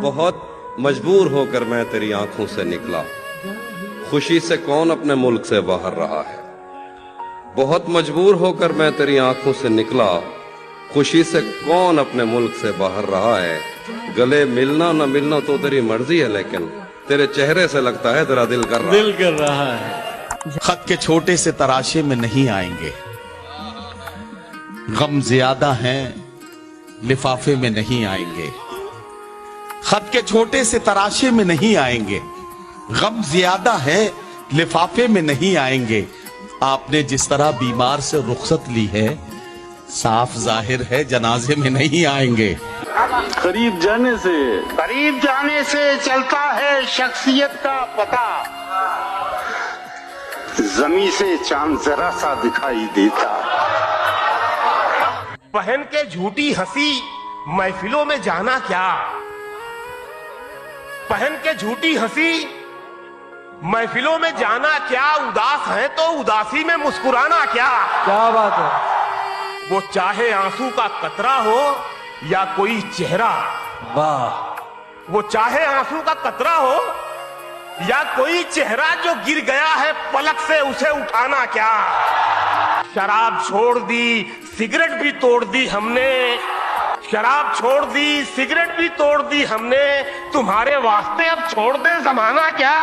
बहुत मजबूर होकर मैं तेरी आंखों से निकला, खुशी से कौन अपने मुल्क से बाहर रहा है। बहुत मजबूर होकर मैं तेरी आंखों से निकला, खुशी से कौन अपने मुल्क से बाहर रहा है। गले मिलना न मिलना तो तेरी मर्जी है, लेकिन तेरे चेहरे से लगता है तेरा दिल कर रहा है। खत के छोटे से तराशे में नहीं आएंगे, गम ज्यादा हैं लिफाफे में नहीं आएंगे। खत के छोटे से तराशे में नहीं आएंगे, गम ज्यादा है लिफाफे में नहीं आएंगे। आपने जिस तरह बीमार से रुखसत ली है, साफ जाहिर है जनाजे में नहीं आएंगे। करीब जाने से चलता है शख्सियत का पता, जमी से चांद जरा सा दिखाई देता। पहन के झूठी हंसी महफिलों में जाना क्या, पहन के झूठी हंसी महफिलों में जाना क्या। उदास है तो उदासी में मुस्कुराना क्या। क्या बात है। वो चाहे आंसू का कतरा हो या कोई चेहरा, वाह। वो चाहे आंसू का कतरा हो या कोई चेहरा जो गिर गया है पलक से, उसे उठाना क्या। शराब छोड़ दी, सिगरेट भी तोड़ दी हमने, शराब छोड़ दी, सिगरेट भी तोड़ दी हमने, तुम्हारे वास्ते अब छोड़ दे जमाना क्या।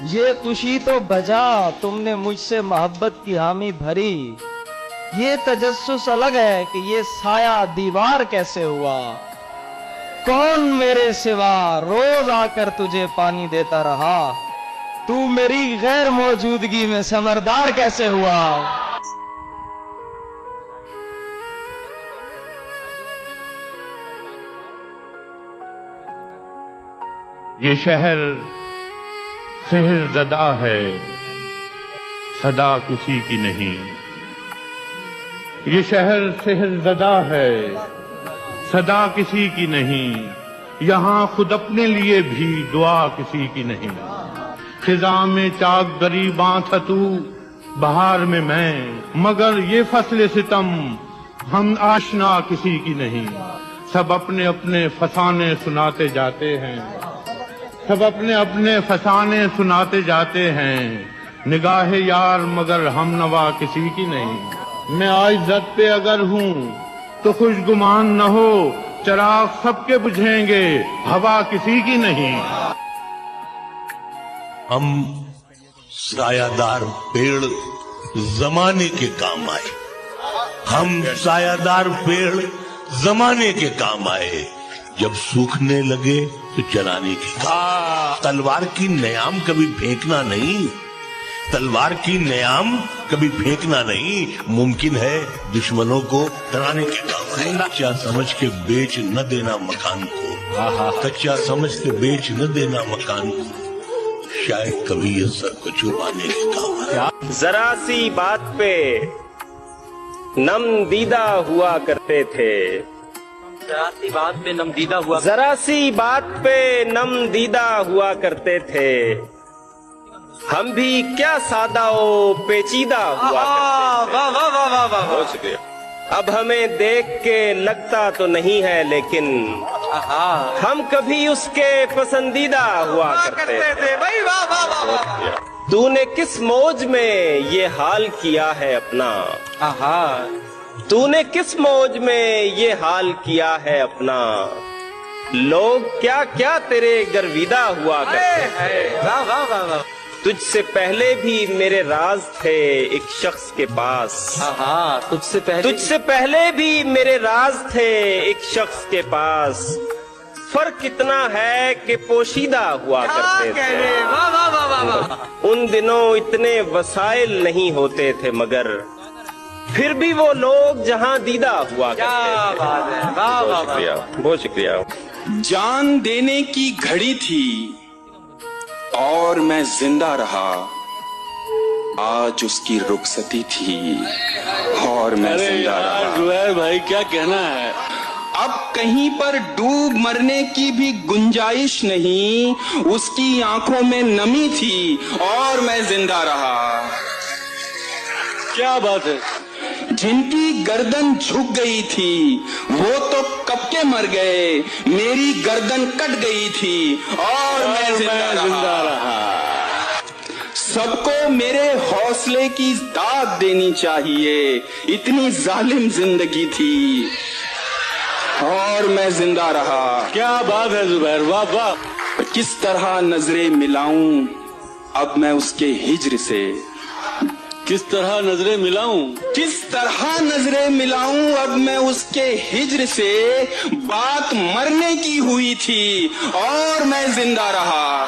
ये खुशी तो बजा तुमने मुझसे मोहब्बत की हामी भरी, ये तजस्सुस अलग है कि ये साया दीवार कैसे हुआ। कौन मेरे सिवा रोज आकर तुझे पानी देता रहा, तू मेरी गैर मौजूदगी में समरदार कैसे हुआ। ये शहर सेहरज़दा है, सदा किसी की नहीं। ये शहर सेहरज़दा है, सदा किसी की नहीं। यहाँ खुद अपने लिए भी दुआ किसी की नहीं। खिज़ा में चाक गरीबां था तू, बहार में मैं, मगर ये फसले सितम हम आशना किसी की नहीं। सब अपने अपने फसाने सुनाते जाते हैं, सब अपने अपने फसाने सुनाते जाते हैं। निगाहे यार मगर हम नवा किसी की नहीं। मैं आज इज्जत पे अगर हूँ तो खुशगुमान न हो, चराग सबके बुझेंगे हवा किसी की नहीं। हम सायादार पेड़ जमाने के काम आए, हम सायादार पेड़ जमाने के काम आए। जब सूखने लगे तो जलाने की काम। तलवार की नयाम कभी फेंकना नहीं, तलवार की नयाम कभी फेंकना नहीं। मुमकिन है दुश्मनों को डराने के काम है। कच्चा समझ के बेच न देना मकान को, कच्चा समझ के बेच न देना मकान को, शायद कभी ये सर को छुपाने के काम है। जरा सी बात पे नम दीदा हुआ करते थे, जरा सी बात पे नम दीदा हुआ, जरा सी बात पे नम दीदा हुआ करते थे। हम भी क्या सादा ओ पेचीदा हुआ करते थे। अब हमें देख के लगता तो नहीं है, लेकिन हम कभी उसके पसंदीदा हुआ करते थे। तूने किस मौज में ये हाल किया है अपना, तूने किस मौज में ये हाल किया है अपना। लोग क्या क्या तेरे गर्विदा हुआ करते थे। तुझसे पहले भी मेरे राज थे एक शख्स के पास, तुझसे पहले भी मेरे राज थे एक शख्स के पास। फर्क इतना है कि पोशीदा हुआ करते थे। उन दिनों इतने वसाइल नहीं होते थे, मगर फिर भी वो लोग जहां दीदा हुआ करते थे। बहुत शुक्रिया। जान देने की घड़ी थी और मैं जिंदा रहा, आज उसकी रुखसती थी और मैं जिंदा रहा। जुबैर भाई क्या कहना है। अब कहीं पर डूब मरने की भी गुंजाइश नहीं, उसकी आंखों में नमी थी और मैं जिंदा रहा। क्या बात है। जिनकी गर्दन झुक गई थी वो तो कब के मर गए, मेरी गर्दन कट गई थी और मैं जिंदा रहा। सबको मेरे हौसले की दाद देनी चाहिए, इतनी जालिम जिंदगी थी और मैं जिंदा रहा। क्या बात है जुबैर, वाह वाह। किस तरह नजरें मिलाऊं अब मैं उसके हिज्र से, किस तरह नजरें मिलाऊं, किस तरह नजरें मिलाऊं अब मैं उसके हिज्र से। बात मरने की हुई थी और मैं जिंदा रहा।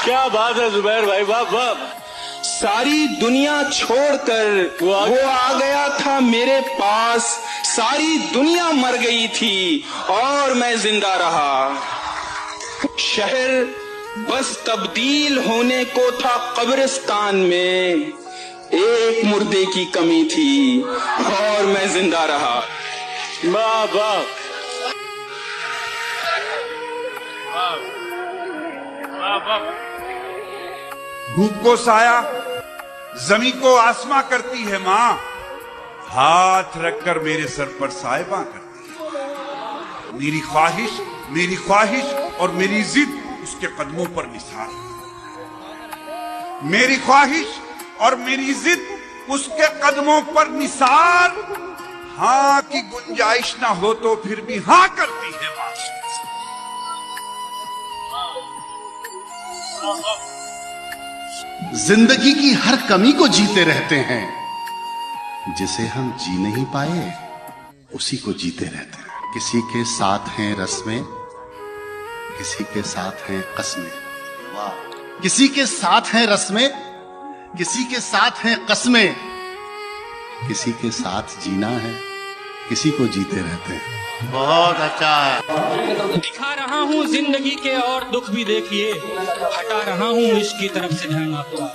क्या बात है जुबैर भाई, वाह वाह। सारी दुनिया छोड़कर वो आ गया था मेरे पास, सारी दुनिया मर गई थी और मैं जिंदा रहा। शहर बस तब्दील होने को था कब्रिस्तान में, एक मुर्दे की कमी थी और मैं जिंदा रहा। वाह वाह। धूप को साया, जमी को आसमां करती है माँ, हाथ रखकर मेरे सर पर साहिबा करती है। मेरी ख्वाहिश और मेरी जिद उसके कदमों पर निसार। मेरी ख्वाहिश और मेरी जिद उसके कदमों पर निसार। हाँ की गुंजाइश ना हो तो फिर भी हाँ करती है माँ। जिंदगी की हर कमी को जीते रहते हैं, जिसे हम जी नहीं पाए उसी को जीते रहते हैं। किसी के साथ हैं रस्में, किसी के साथ हैं कस्में। वाह। किसी के साथ हैं रस्में, किसी के साथ हैं कस्में, किसी के साथ जीना है, किसी को जीते रहते हैं। बहुत अच्छा है। दिखा रहा हूँ जिंदगी के और दुख भी देखिए, हटा रहा हूँ इश्क की तरफ से ध्यान आपका।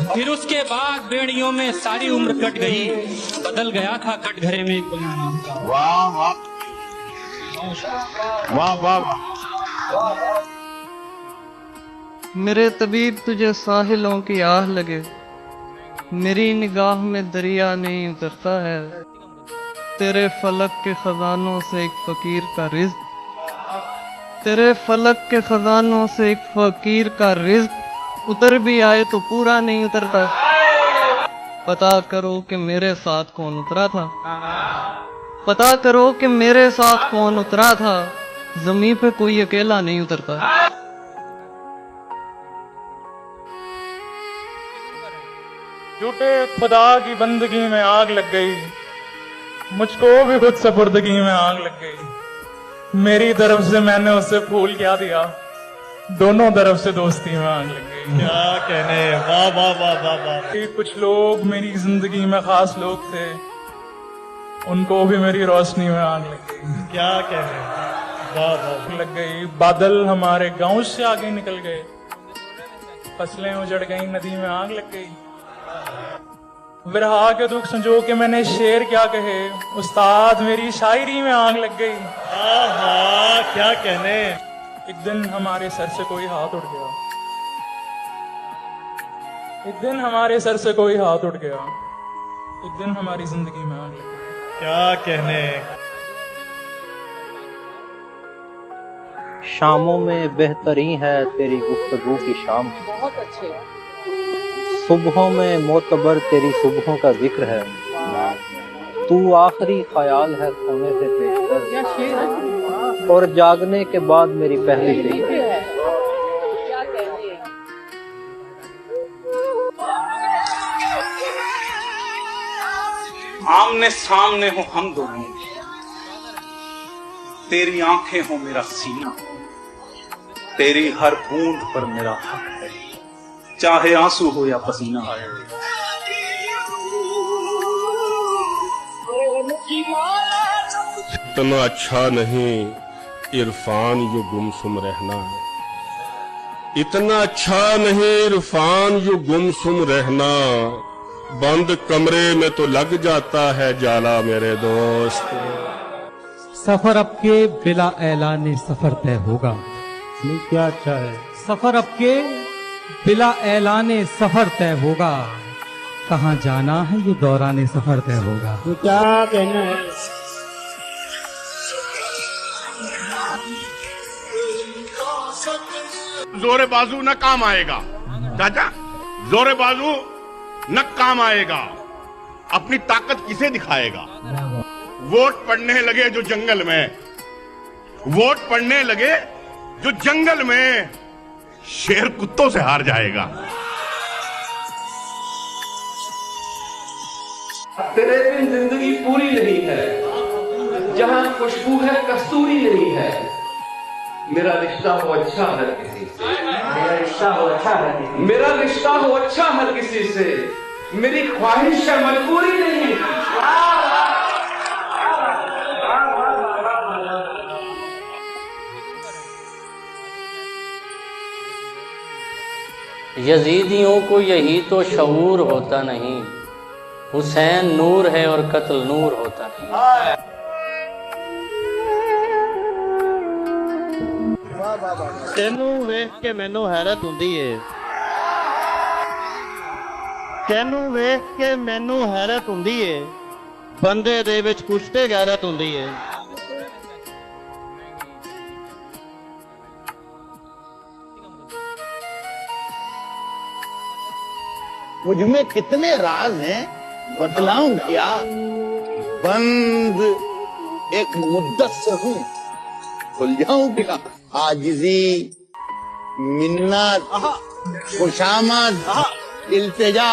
फिर उसके बाद बेड़ियों में सारी उम्र कट गई, बदल गया था कटघरे में एक बयान। वाह वाह वाह वाह वाह। मेरे तबीब तुझे साहिलों की आह लगे, मेरी निगाह में दरिया नहीं उतरता है। तेरे फलक के खजानों से एक फकीर का रिज़्क, तेरे फलक के खजानों से एक फकीर का रिज़्क उतर भी आए तो पूरा नहीं उतरता। पता करो कि मेरे साथ कौन उतरा था, पता करो कि मेरे साथ कौन उतरा था। जमीन पे कोई अकेला नहीं उतरता। झूठे खुदा की बंदगी में आग लग गई, मुझको भी खुद सपुर्दगी में आग लग गई। मेरी तरफ से मैंने उसे फूल क्या दिया, दोनों तरफ से दोस्ती में आग लग गई। क्या कहने, वाह वाह वाह वाह वाह। कुछ लोग मेरी जिंदगी में खास लोग थे, उनको भी मेरी रोशनी में आग लग गई। क्या कहने, वाह वाह। लग गई। बादल हमारे गांव से आगे निकल गए, फसलें उजड़ गई, नदी में आग लग गई। विरहा के दुख संजो के मैंने शेर क्या कहे, उस्ताद मेरी शायरी में आग लग गई। आहा, क्या कहने। एक दिन हमारे सर से कोई हाथ उठ गया, एक दिन हमारे सर से कोई हाथ उठ गया, एक दिन हमारी जिंदगी में आग लग गई। क्या कहने। शामों में बेहतरीन है तेरी गुफ्तगू की शाम, बहुत अच्छे। सुबहों में मोतबर तेरी सुबहों का जिक्र है, तू आखिरी ख्याल है सोने से पेशतर, और जागने के बाद मेरी पहली फिक्र है। आमने सामने हो हम दोनों, तेरी आंखें हो मेरा सीना, तेरी हर बूंद पर मेरा हक है, चाहे आंसू हो या पसीना। इतना अच्छा नहीं इरफान यू गुमसुम रहना, इतना अच्छा नहीं इरफान यू गुमसुम रहना, बंद कमरे में तो लग जाता है जाला मेरे दोस्त। सफर अब के बिला ऐलान सफर तय होगा। क्या अच्छा है। सफर अब के बिला ऐलान सफर तय होगा, कहाँ जाना है ये दौरान सफर तय होगा। तो क्या कहना है? जोरे बाजू न काम आएगा चाचा, जोरे बाजू न काम आएगा। अपनी ताकत किसे दिखाएगा? वोट पड़ने लगे जो जंगल में, वोट पड़ने लगे जो जंगल में, शेर कुत्तों से हार जाएगा। तेरे बिन जिंदगी पूरी नहीं है, जहां खुशबू है कस्तूरी नहीं है। मेरा रिश्ता हो अच्छा हर किसी से, मेरा रिश्ता हो अच्छा हर किसी से, मेरा रिश्ता हो अच्छा हर किसी से, मेरी ख्वाहिश है मजबूरी नहीं। यजीदियों को यही तो शऊर होता नहीं, हुसैन नूर है और कत्ल नूर होता नहीं। तेनू वेख के मैनू हैरत हुंदी है, तेनू वेख के मैनू हैरत हुंदी है, बंदे दे विच कुछ ते गैरत हुंदी है। मुझ में कितने राज हैं बतलाऊं क्या? बंद एक मुद्दत से हूँ, खुल जाऊं क्या? आजिजी, मिन्नत, खुशामद, इल्तिजा,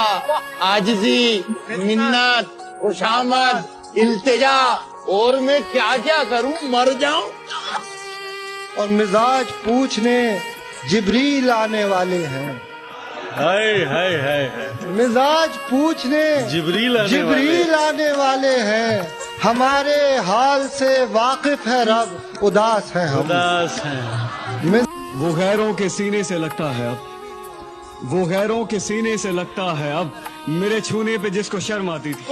आजिजी, मिन्नत, खुशामद, इल्तिजा, और मैं क्या क्या करूं, मर जाऊं? और मिजाज पूछने जिब्रील आने वाले हैं। हाय हाय हाय, मिजाज पूछने जिब्रील आने वाले हैं। हमारे हाल से वाकिफ है रब, उदास है हम, उदास है। वो गैरों के सीने से लगता है अब, वो गैरों के सीने से लगता है अब, मेरे छूने पे जिसको शर्म आती थी।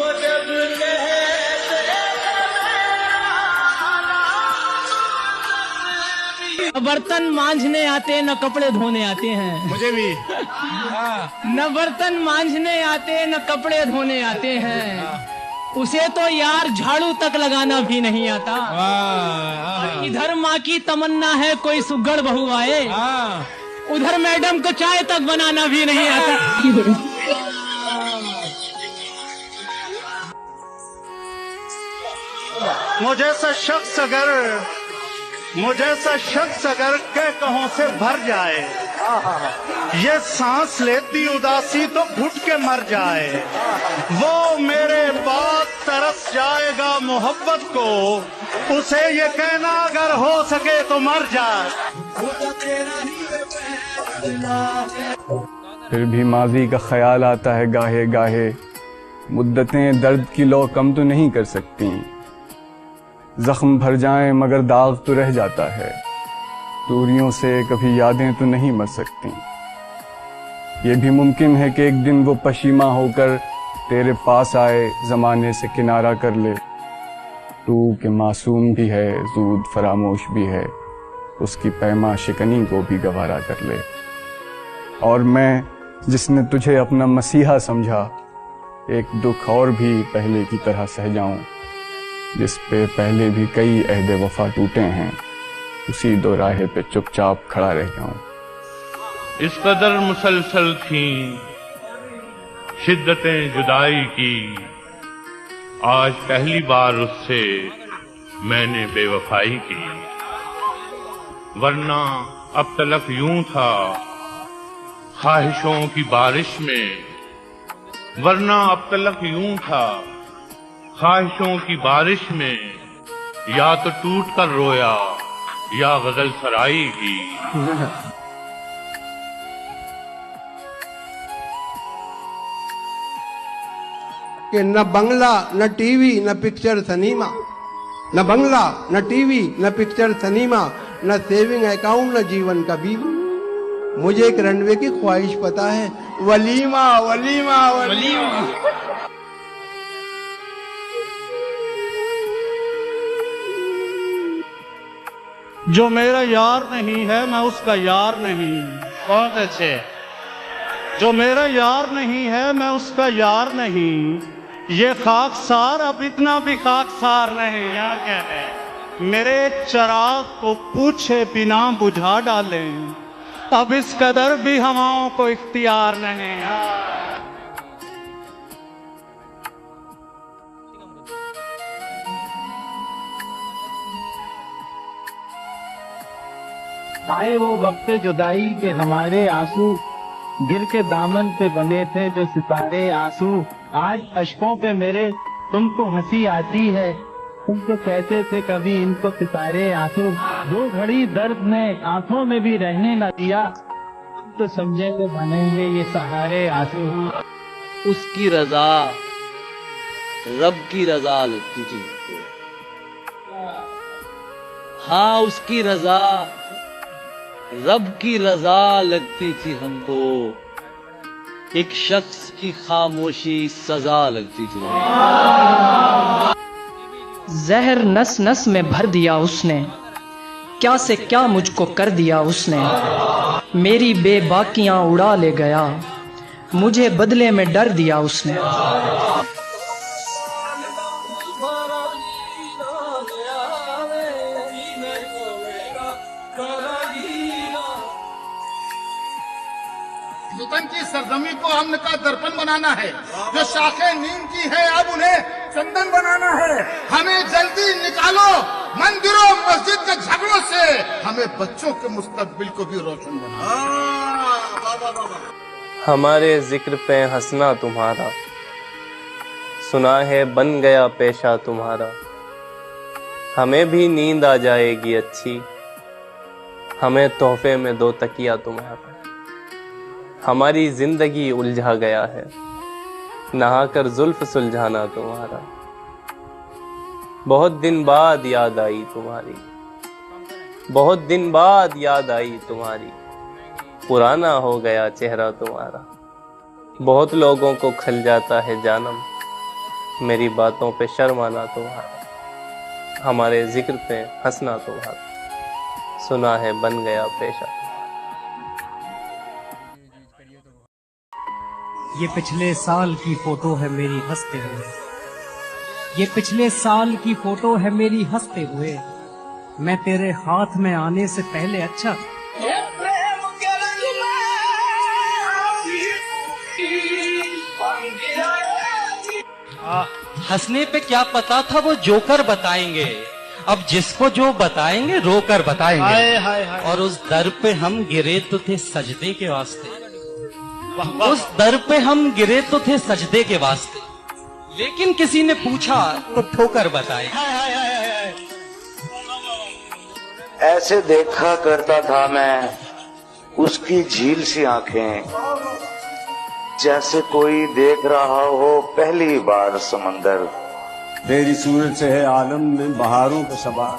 बर्तन मांझने आते न कपड़े धोने आते हैं। मुझे भी न बर्तन मांझने आते न कपड़े धोने आते हैं, उसे तो यार झाड़ू तक लगाना भी नहीं आता। और इधर माँ की तमन्ना है कोई सुगड़ बहू आए, उधर मैडम को चाय तक बनाना भी नहीं आता। मुझे सा शख्स अगर के कहों से भर जाए, ये सांस लेती उदासी तो घुट के मर जाए, वो मेरे बाद तरस जाएगा मोहब्बत को, उसे ये कहना अगर हो सके तो मर जाए। फिर भी माजी का ख्याल आता है गाहे गाहे, मुद्दतें दर्द की लौ कम तो नहीं कर सकती, जख्म भर जाएं मगर दाग तो रह जाता है, दूरियों से कभी यादें तो नहीं मर सकती। ये भी मुमकिन है कि एक दिन वो पशीमा होकर तेरे पास आए, जमाने से किनारा कर ले। तू के मासूम भी है, जूद फरामोश भी है, उसकी पैमा शिकनी को भी गवारा कर ले। और मैं जिसने तुझे अपना मसीहा समझा, एक दुख और भी पहले की तरह सह जाऊं, जिस पे पहले भी कई अहदे वफा टूटे हैं, उसी दो राहे पे चुपचाप खड़ा रह जाऊं। इस कदर मुसलसल थी शिद्दतें जुदाई की, आज पहली बार उससे मैंने बेवफाई की। वरना अब तलक यूं था ख्वाहिशों की बारिश में, वरना अब तलक यूं था ख्वाहिशों की बारिश में, या तो टूट कर रोया या गजल सराई की। कि न बंगला न टीवी न पिक्चर सिनेमा, न बंगला न टीवी न पिक्चर सिनेमा, न सेविंग अकाउंट न जीवन का बीमा। मुझे एक रनवे की ख्वाहिश पता है, वलीमा वलीमा वलीमा। जो मेरा यार नहीं है मैं उसका यार नहीं। बहुत अच्छे। जो मेरा यार नहीं है मैं उसका यार नहीं, ये खाकसार अब इतना भी खाकसार नहीं। यहाँ क्या है, मेरे चिराग को पूछे बिना बुझा डालें, अब इस कदर भी हवाओं को इख्तियार नहीं। आए वो वक्त जुदाई के हमारे आंसू, गिर के दामन पे बने थे जो सितारे आंसू। आज अशकों पे मेरे तुमको हंसी आती है, तुम तो कहते थे कभी इनको सितारे आंसू। दो घड़ी दर्द ने आंखों में भी रहने न दिया, तुम तो समझेंगे बनेंगे ये सहारे आंसू। उसकी रजा रब की रजा लगती थी, हाँ उसकी रजा रब की रजा लगती थी हमको, एक शख्स की खामोशी सजा लगती थी। जहर नस नस में भर दिया उसने, क्या से क्या मुझको कर दिया उसने। मेरी बेबाकियां उड़ा ले गया, मुझे बदले में डर दिया उसने। वतन की सरजमी को अमन का दर्पण बनाना है, जो शाखें नीम की है अब उन्हें चंदन बनाना है। हमें जल्दी निकालो मंदिरों मस्जिद के झगड़ों से, हमें बच्चों के मुस्तकबिल को भी रोशन बनाना। हमारे जिक्र पे हंसना तुम्हारा, सुना है बन गया पेशा तुम्हारा। हमें भी नींद आ जाएगी अच्छी, हमें तोहफे में दो तकिया तुम्हारा। हमारी जिंदगी उलझा गया है, नहाकर जुल्फ सुलझाना तुम्हारा। बहुत दिन बाद याद आई तुम्हारी, बहुत दिन बाद याद आई तुम्हारी। पुराना हो गया चेहरा तुम्हारा, बहुत लोगों को खल जाता है जानम। मेरी बातों पे शर्माना तुम्हारा, हमारे जिक्र पे हंसना तुम्हारा। सुना है बन गया पेशा। ये पिछले साल की फोटो है मेरी हंसते हुए, ये पिछले साल की फोटो है मेरी हंसते हुए। मैं तेरे हाथ में आने से पहले अच्छा हंसने पे क्या पता था वो जोकर बताएंगे, अब जिसको जो बताएंगे रोकर बताएंगे। हाय हाय हाय। और उस दर पे हम गिरे तो थे सजदे के वास्ते, उस दर पे हम गिरे तो थे सजदे के वास्ते, लेकिन किसी ने पूछा तो ठोकर बताए। ऐसे देखा करता था मैं उसकी झील सी आंखें, जैसे कोई देख रहा हो पहली बार समंदर। तेरी सूरत से है आलम में बहारों का सबा।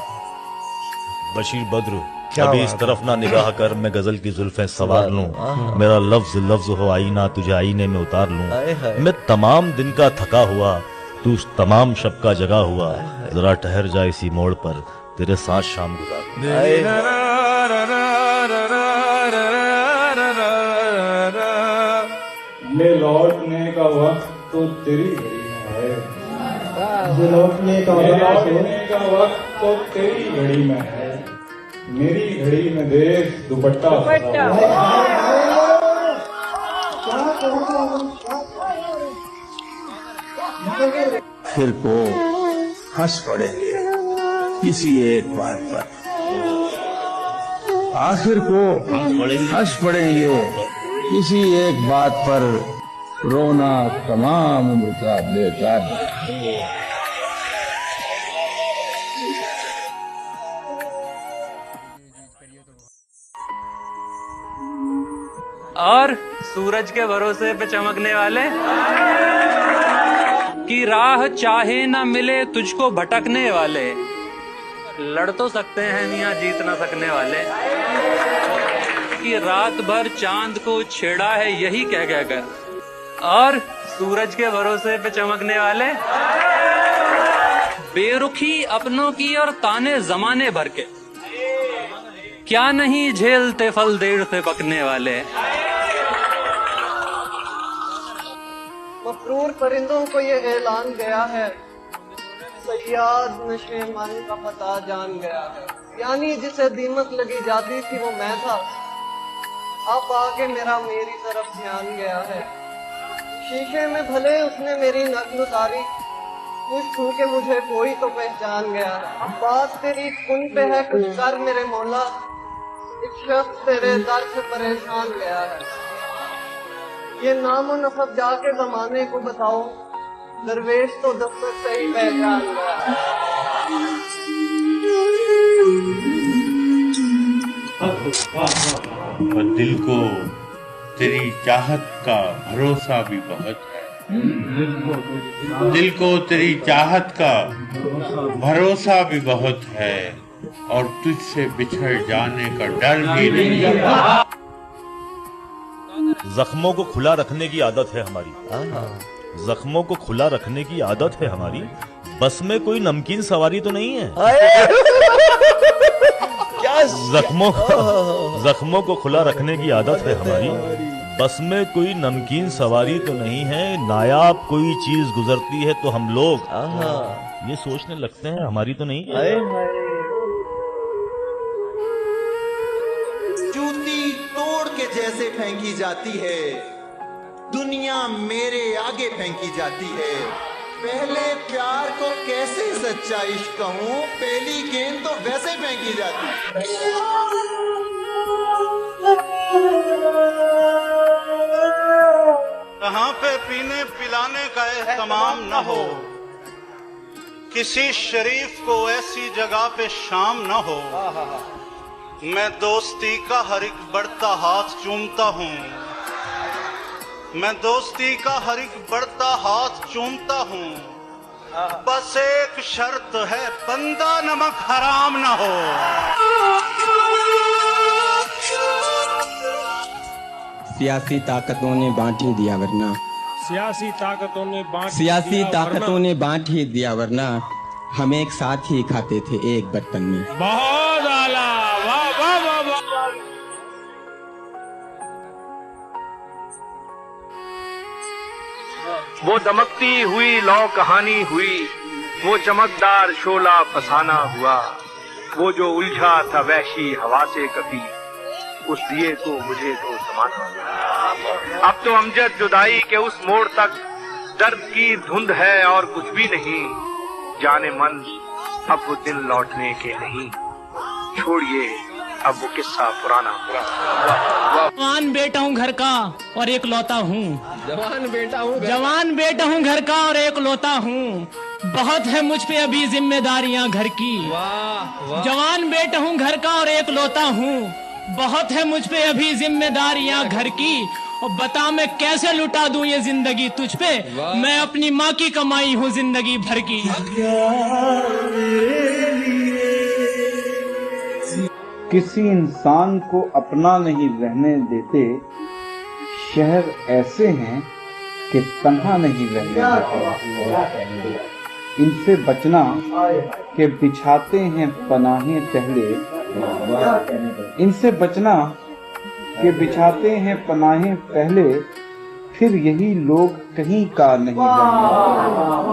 बशीर बद्र अभी इस तरफ ना निगाह कर, मैं गजल की जुल्फें सवार लूं। मेरा लफ्ज लफ्ज हो आईना, तुझे आईने में उतार लूं। मैं तमाम दिन का थका हुआ, तू उस तमाम शब का जगा हुआ। जरा ठहर जा इसी मोड़ पर, तेरे साथ शाम गुजार। ले लौटने का वक्त तो तेरी घड़ी में है, लौटने का वक्त तो तेरी घड़ी में है। मेरी घड़ी में देख दुपट्टा फिर को हंस पड़ेंगे किसी एक बात पर, आखिर को हंस पड़ेंगे किसी एक बात पर। रोना तमाम उम्र का बेकार। और सूरज के भरोसे पे चमकने वाले की राह चाहे ना मिले तुझको भटकने वाले। लड़ तो सकते हैं मियां जीत ना सकने वाले, कि रात भर चांद को छेड़ा है यही कह कर। और सूरज के भरोसे पे चमकने वाले बेरुखी अपनों की और ताने जमाने भर के, क्या नहीं झेलते फल देर से पकने वाले। मफरूर परिंदों को ये ऐलान गया है, सयाद नशे मन का पता जान गया है। यानी जिसे दीमक लगी जाती थी वो मैं था, अब आके मेरी तरफ ध्यान गया है। शीशे में भले उसने मेरी नकल उतारी, कुछ छू के मुझे कोई तो पहचान गया है। बात तेरी कुन पे है, कुछ कर मेरे मौला, एक शख्स तेरे दर से परेशान गया है। ये नामो नसब जाके जमाने को बताओ, दरवेश तो दस्तक से ही पहचान गया है। और दिल को तेरी चाहत का भरोसा भी बहुत है, दिल को तेरी चाहत का भरोसा भी बहुत है, और तुझसे बिछड़ जाने का डर भी नहीं। जख्मों को खुला रखने की आदत है हमारी, जख्मों को खुला रखने की आदत है हमारी, बस में कोई नमकीन सवारी तो नहीं है। जख्मों को खुला रखने की आदत है हमारी, बस में कोई नमकीन सवारी तो नहीं है। नायाब कोई चीज गुजरती है तो हम लोग ये सोचने लगते हैं हमारी तो नहीं है। जूती तोड़ के जैसे फेंकी जाती है, दुनिया मेरे आगे फेंकी जाती है। पहले प्यार को कैसे सच्चा इश्क कहूं, पहली गेंद तो वैसे फेंकी जाती है। कहाँ पे पीने पिलाने का एहतमाम न हो, किसी शरीफ को ऐसी जगह पे शाम न हो। मैं दोस्ती का हर एक बढ़ता हाथ चूमता हूँ, मैं दोस्ती का हर एक बढ़ता हाथ चूमता हूँ। बस एक शर्त है, बंदा नमक हराम न हो। सियासी ताकतों ने बांट ही दिया वरना, सियासी ताकतों ने बांट ही दिया वरना हम एक साथ ही खाते थे एक बर्तन में। बहुत आला, वाह वाह वाह वाह। वो दमकती हुई लौ कहानी हुई, वो चमकदार शोला फसाना हुआ, वो जो उलझा था वहशी हवा से कभी, उस दिए को मुझे तो समाना हुआ। अब तो अमजद जुदाई के उस मोड़ तक दर्द की धुंध है और कुछ भी नहीं। जाने मन अब वो दिन लौटने के नहीं, छोड़िए अब वो किस्सा पुराना हुआ। जवान बेटा हूँ घर का और एक लौता हूँ, जवान बेटा हूँ घर का और एक लौता हूँ। बहुत है मुझ पे अभी जिम्मेदारियाँ घर की। जवान बेटा हूँ घर का और एक लौता हूँ, बहुत है मुझ पे अभी जिम्मेदारियाँ घर की। और बता मैं कैसे लुटा दूं ये जिंदगी तुझ पे, मैं अपनी माँ की कमाई हूँ जिंदगी भर की। किसी इंसान को अपना नहीं रहने देते, शहर ऐसे हैं कि तन्हा नहीं रहने देते। इनसे बचना के बिछाते हैं पनाहें पहले, इनसे बचना के बिछाते हैं पनाहें पहले, फिर यही लोग कहीं का नहीं रहने।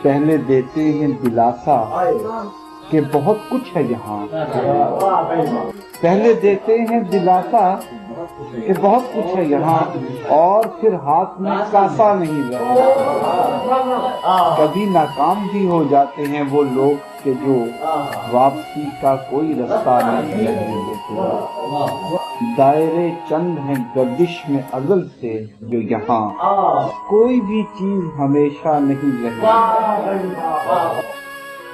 पहले देते हैं दिलासा कि बहुत कुछ है यहाँ, पहले देते हैं दिलासा कि बहुत कुछ है यहाँ, और फिर हाथ में कासा नहीं रहता। कभी नाकाम भी हो जाते हैं वो लोग कि जो वापसी का कोई रास्ता नहीं देते। दायरे चंद हैं गर्दिश में अज़ल से, जो यहाँ कोई भी चीज हमेशा नहीं रहती।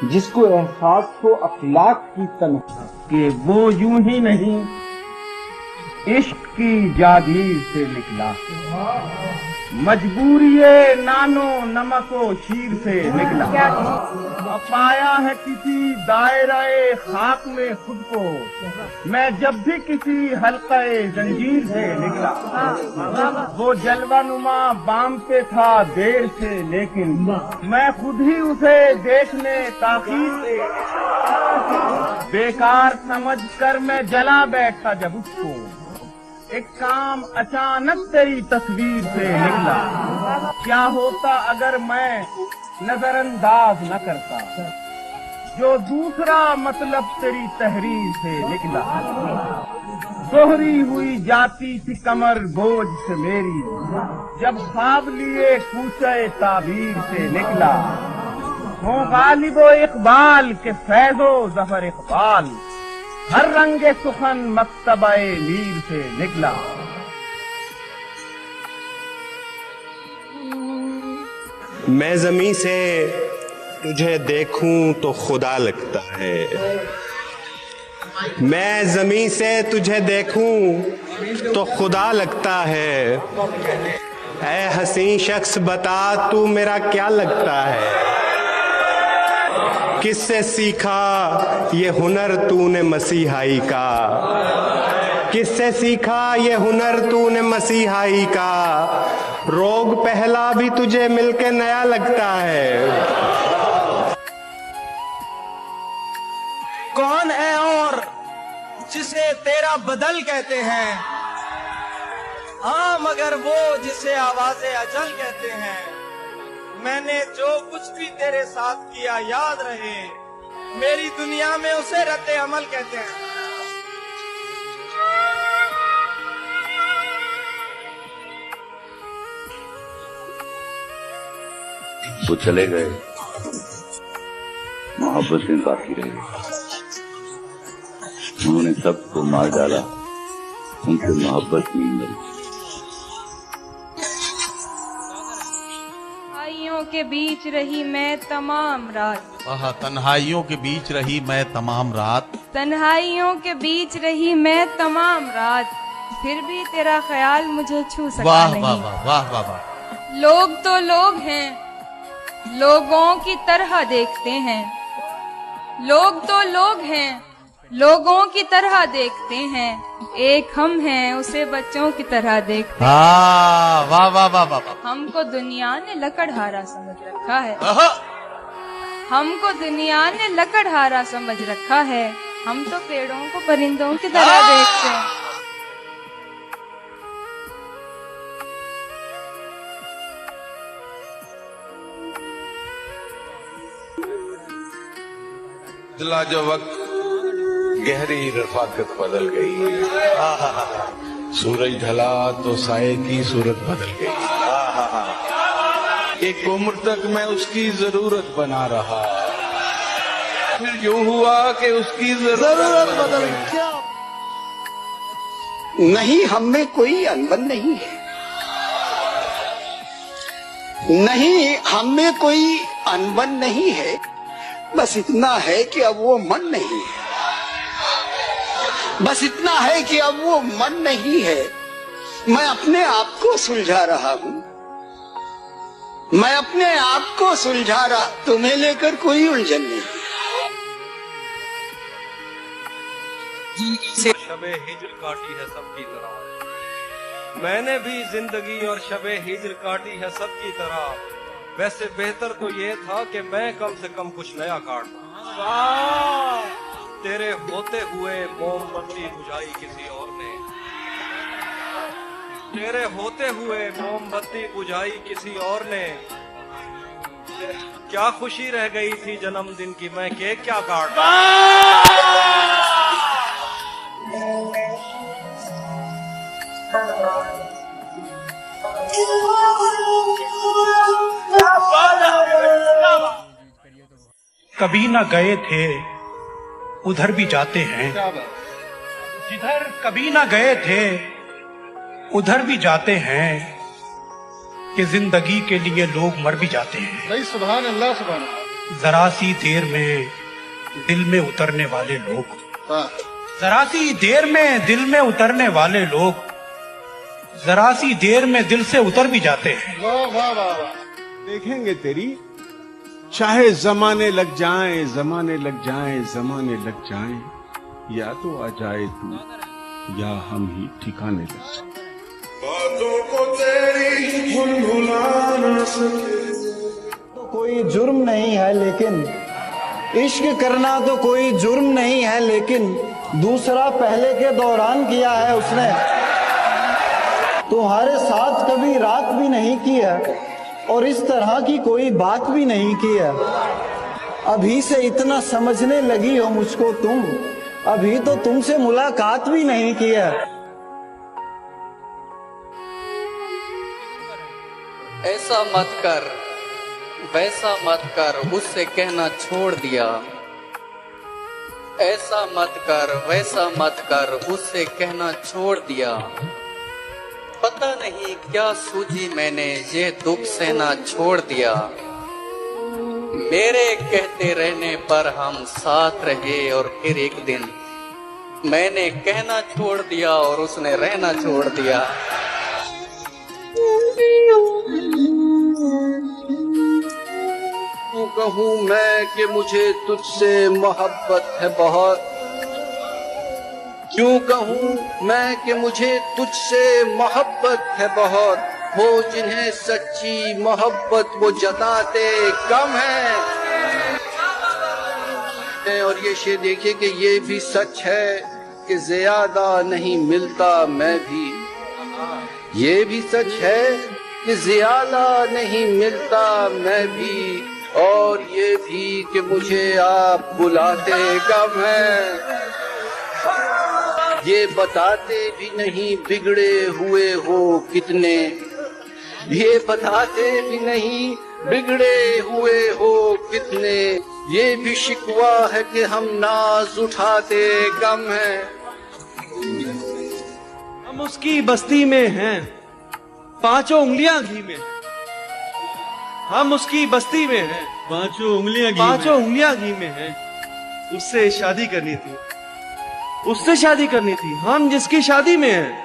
जिसको एहसास हो अखलाक की तनहा कि वो यूं ही नहीं इश्क की जागीर से निकला, मजबूरिये नानो नमको शीर से निकला। पाया है किसी दायरे खाक में खुद को, मैं जब भी किसी हल्के जंजीर से निकला। वो जलवानुमा बाम पे था देर से, लेकिन मैं खुद ही उसे देखने ताखीर से, बेकार समझ कर मैं जला बैठा जब उसको, एक काम अचानक तेरी तस्वीर से निकला, क्या होता अगर मैं नजरअंदाज न करता, जो दूसरा मतलब तेरी तहरीर से निकला। दोहरी हुई जाती थी कमर बोझ से मेरी, जब ख्वाब लिए कूचे ताबीर से निकला। हो गालिबो इकबाल के फैजो जफर इकबाल, हर रंगे सुखन मक्तबाए मीर से निकला। मैं ज़मीं से तुझे देखूं तो खुदा लगता है, मैं ज़मीं से तुझे देखूं तो खुदा लगता है। ऐ हसीन शख्स बता तू मेरा क्या लगता है, किससे सीखा ये हुनर तूने मसीहाई का, किससे सीखा ये हुनर तूने मसीहाई का। रोग पहला भी तुझे मिलके नया लगता है। कौन है और जिसे तेरा बदल कहते हैं, हाँ मगर वो जिसे आवाज़े अजल कहते हैं। मैंने जो कुछ भी तेरे साथ किया याद रहे, मेरी दुनिया में उसे रद्द अमल कहते हैं। वो चले गए, मोहब्बतें बाकी रही, उन्होंने सबको मार डाला, उनसे मोहब्बत नहीं मिली। तन्हाइयों के बीच रही मैं तमाम रात, तन्हाइयों के बीच रही मैं तमाम रात, तन्हाइयों के बीच रही मैं तमाम रात, फिर भी तेरा ख्याल मुझे छू सका वाह नहीं। वाह वाह वाह वाह वाह। लोग तो लोग हैं, लोगों की तरह देखते हैं, लोग तो लोग हैं, लोगों की तरह देखते हैं। एक हम हैं, उसे बच्चों की तरह देखते हैं। वाह वाह वाह वाह। हमको दुनिया ने लकड़हारा समझ रखा है, हमको दुनिया ने लकड़हारा समझ रखा है। हम तो पेड़ों को परिंदों की तरह देखते हैं। बदला जो वक्त गहरी रफाकत बदल गई, सूरज ढला तो साए की सूरत बदल गई। एक उम्र तक मैं उसकी जरूरत बना रहा, फिर यूं हुआ कि उसकी जरूरत बदल गई। नहीं, हम में कोई अनबन नहीं है, नहीं हम में कोई अनबन नहीं है। बस इतना है कि अब वो मन नहीं है, बस इतना है कि अब वो मन नहीं है। मैं अपने आप को सुलझा रहा हूँ, मैं अपने आप को सुलझा रहा, तुम्हें लेकर कोई उलझन नहीं। शबे हिज्र काटी है सबकी तरह, मैंने भी जिंदगी और शबे हिज्र काटी है सबकी तरह। वैसे बेहतर तो ये था कि मैं कम से कम कुछ नया काटता। तेरे होते हुए मोमबत्ती बुझाई किसी और ने, तेरे होते हुए मोमबत्ती बुझाई किसी और ने। क्या खुशी रह गई थी जन्मदिन की, मैं केक क्या काटता। कभी न गए थे उधर भी जाते हैं, जिधर कभी न गए थे उधर भी जाते हैं, कि जिंदगी के लिए लोग मर भी जाते हैं। भाई सुभान अल्लाह, सुभान अल्लाह। जरा सी देर में दिल में उतरने वाले लोग, जरा सी देर में दिल में उतरने वाले लोग, जरा सी देर में दिल से उतर भी जाते हैं। वाह वाह वाह वाह। देखेंगे तेरी, चाहे जमाने लग जाएं, जमाने लग जाएं, जमाने लग जाएं, या तो आ जाए तू या हम ही ठिकाने लग जाएं। बातों को तेरी भुला ना सके तो कोई जुर्म नहीं है, लेकिन इश्क करना तो कोई जुर्म नहीं है, लेकिन दूसरा पहले के दौरान किया है उसने। तुम्हारे साथ कभी रात भी नहीं की है और इस तरह की कोई बात भी नहीं की है। अभी से इतना समझने लगी हो मुझको तुम, अभी तो तुमसे मुलाकात भी नहीं की है। ऐसा मत कर, वैसा मत कर, उससे कहना छोड़ दिया। ऐसा मत कर, वैसा मत कर, उससे कहना छोड़ दिया। पता नहीं क्या सूझी मैंने, ये दुख सहना छोड़ दिया। मेरे कहते रहने पर हम साथ रहे और फिर एक दिन मैंने कहना छोड़ दिया और उसने रहना छोड़ दिया। क्यों कहूँ मैं कि मुझे तुझसे मोहब्बत है बहुत, क्यों कहूँ मैं कि मुझे तुझसे मोहब्बत है बहुत। वो जिन्हें सच्ची मोहब्बत वो जताते कम है। और ये शेर देखिए कि ये भी सच है कि ज्यादा नहीं मिलता मैं भी, ये भी सच है कि ज्यादा नहीं मिलता मैं भी, और ये भी कि मुझे आप बुलाते कम है। ये बताते भी नहीं बिगड़े हुए हो कितने, ये बताते भी नहीं बिगड़े हुए हो कितने। ये भी शिकवा है कि हम नाज उठाते कम हैं। हम उसकी बस्ती में हैं, पांचों उंगलियां घी में। हम उसकी बस्ती में हैं, पांचों उंगलियां घी में हैं। उससे शादी करनी थी, उससे शादी करनी थी, हम जिसकी शादी में हैं।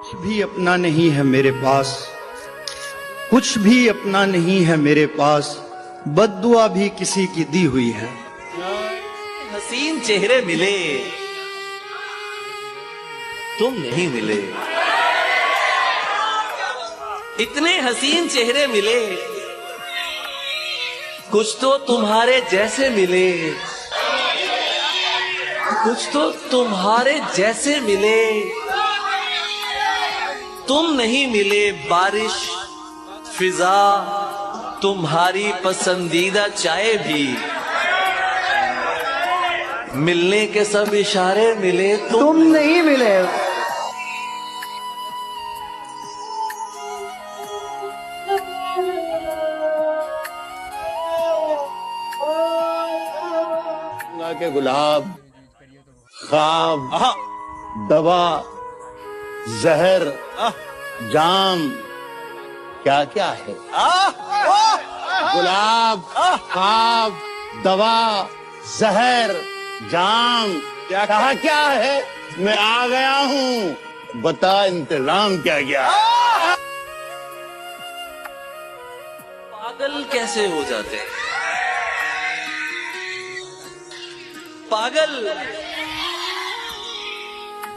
कुछ भी अपना नहीं है मेरे पास, कुछ भी अपना नहीं है मेरे पास, बद्दुआ भी किसी की दी हुई है। हसीन चेहरे मिले, तुम नहीं मिले। इतने हसीन चेहरे मिले, कुछ तो तुम्हारे जैसे मिले, कुछ तो तुम्हारे जैसे मिले। तुम नहीं मिले बारिश, फिजा, तुम्हारी पसंदीदा चाय भी। मिलने के सब इशारे मिले, तुम नहीं मिले। के गुलाब, ख्वाब, दवा, जहर, जाम, क्या क्या है? गुलाब, ख्वाब, दवा, जहर, जाम, क्या क्या है? मैं आ गया हूँ, बता इंतजाम क्या क्या? पागल कैसे हो जाते हैं? पागल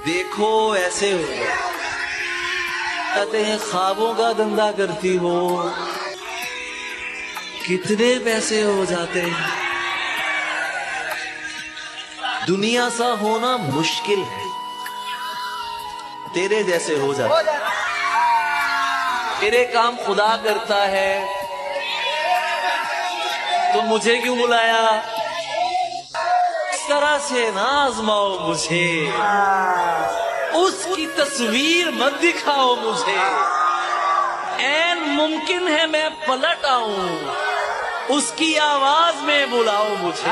देखो ऐसे हो कहते हैं, ख्वाबों का धंधा करती हो, कितने पैसे हो जाते हैं। दुनिया सा होना मुश्किल है, तेरे जैसे हो जाते। तेरे काम खुदा करता है, तो मुझे क्यों बुलाया? तरह से ना आजमाओ मुझे, उसकी तस्वीर मत दिखाओ मुझे। ऐन मुमकिन है मैं पलट आऊं, उसकी आवाज में बुलाओ मुझे।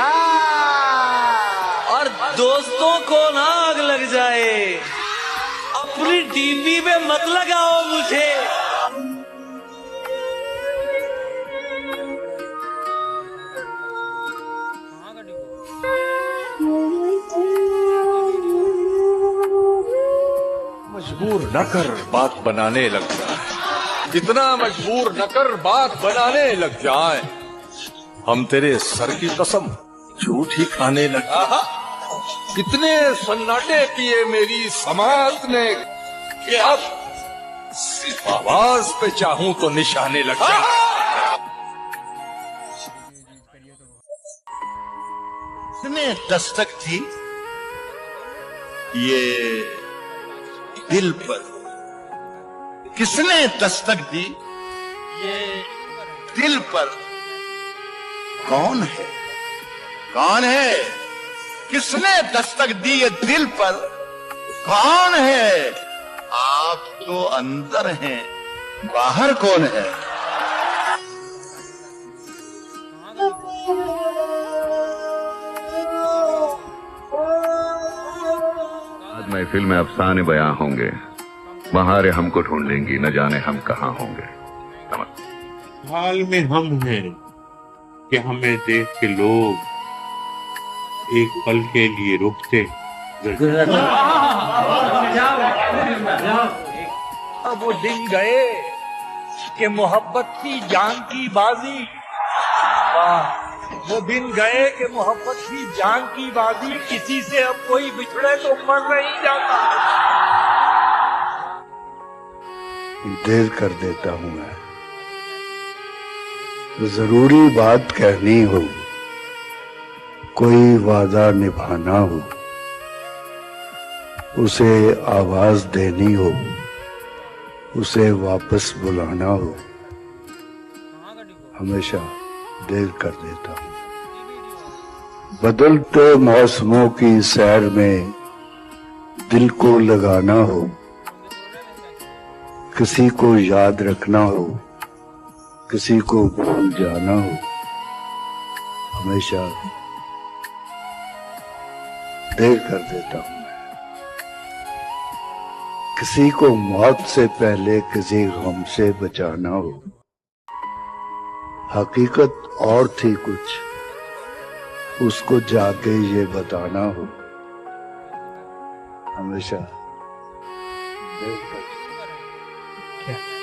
और दोस्तों को ना आग लग जाए, अपनी डीपी पे मत लगाओ मुझे। मजबूर न कर बात बनाने लग जाए, इतना मजबूर न कर बात बनाने लग जाए। हम तेरे सर की कसम झूठ ही खाने लग जाए। इतने सन्नाटे किए मेरी समाज ने कि अब सिर्फ आवाज पे चाहूं तो निशाने लग जाए। इतने दस्तक थी ये दिल पर किसने दस्तक दी? ये दिल पर कौन है? कौन है? किसने दस्तक दी ये दिल पर? कौन है? आप तो अंदर हैं, बाहर कौन है? आज महफिल में अफसाने बयां होंगे, बहारें हमको ढूंढ लेंगी, न जाने हम कहाँ होंगे। हाल में हम हैं कि हमें देख के लोग एक पल के लिए रुकते। अब वो दिन गए कि मोहब्बत की जान की बाजी। वो दिन गए कि मोहब्बत की जान की बाजी। किसी से अब कोई बिछड़े तो मर नहीं जाता। देर कर देता हूं मैं, जरूरी बात कहनी हो, कोई वादा निभाना हो, उसे आवाज देनी हो, उसे वापस बुलाना हो, हमेशा देर कर देता हूं। बदलते मौसमों की सैर में दिल को लगाना हो, किसी को याद रखना हो, किसी को भूल जाना हो, हमेशा देर कर देता हूं। किसी को मौत से पहले किसी गम से बचाना हो, हकीकत और थी कुछ, उसको जाके ये बताना हो, हमेशा देर कर देता हूं।